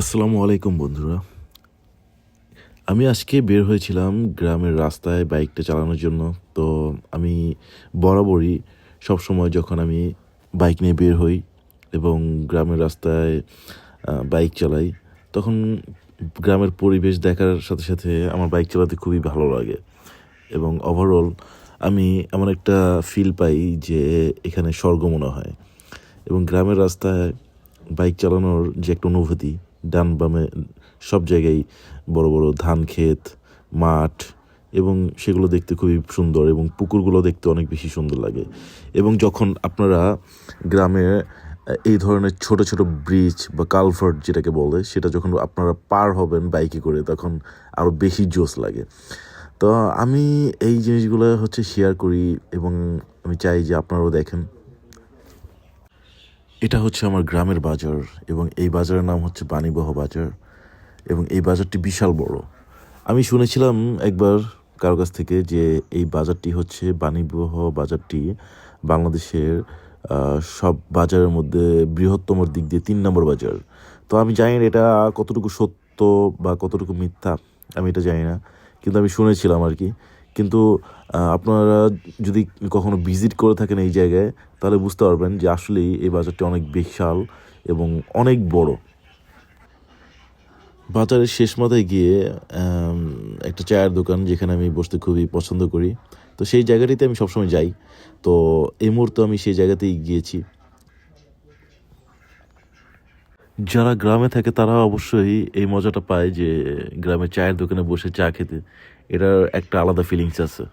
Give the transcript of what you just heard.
আসসালামু আলাইকুম বন্ধুরা। আমি আজকে বের হয়েছিলাম গ্রামের রাস্তায় বাইকটা চালানোর জন্য। তো আমি বরাবরই সবসময় যখন আমি বাইক নিয়ে বের হই এবং গ্রামের রাস্তায় বাইক চালাই, তখন গ্রামের পরিবেশ দেখার সাথে সাথে আমার বাইক চালাতে খুবই ভালো লাগে। এবং ওভারঅল আমি এমন একটা ফিল পাই যে এখানে স্বর্গ মনে হয়। এবং গ্রামের রাস্তায় বাইক চালানোর যে একটা অনুভূতি, ডান বামে সব জায়গায় বড় বড় ধান ক্ষেত, মাঠ, এবং সেগুলো দেখতে খুবই সুন্দর এবং পুকুরগুলো দেখতে অনেক বেশি সুন্দর লাগে। এবং যখন আপনারা গ্রামে এই ধরনের ছোট ছোট ব্রিজ বা কালভার্ট যেটাকে বলে, সেটা যখন আপনারা পার হবেন বাইকে করে, তখন আরও বেশি জোশ লাগে। তো আমি এই জিনিসগুলো শেয়ার করি এবং আমি চাই যে আপনারাও দেখেন। এটা হচ্ছে আমার গ্রামের বাজার এবং এই বাজারের নাম হচ্ছে বাণীবহ বাজার। এবং এই বাজারটি বিশাল বড়। আমি শুনেছিলাম একবার কারো কাছ থেকে যে এই বাজারটি হচ্ছে বাণীবহ বাজারটি বাংলাদেশের সব বাজারের মধ্যে বৃহত্তম দিক দিয়ে 3 নম্বর বাজার। তো আমি জানি না এটা কতটুকু সত্য বা কতটুকু মিথ্যা, আমি এটা জানি না, কিন্তু আমি শুনেছিলাম আর কি। কিন্তু আপনারা যদি কখনো ভিজিট করে থাকেন এই জায়গায়, তাহলে বুঝতে পারবেন যে আসলেই এই বাজারটি অনেক বিশাল এবং অনেক বড়। বাজারের শেষ মাথায় গিয়ে একটা চায়ের দোকান, যেখানে আমি বসতে খুবই পছন্দ করি। তো সেই জায়গাটিতে আমি সবসময় যাই। তো এই মুহূর্তে আমি সেই জায়গাতেই গিয়েছি। যারা গ্রামে থাকে তারা অবশ্যই এই মজাটা পায় যে গ্রামের চায়ের দোকানে বসে চা খেতে। এটার একটা আলাদা ফিলিংস আছে।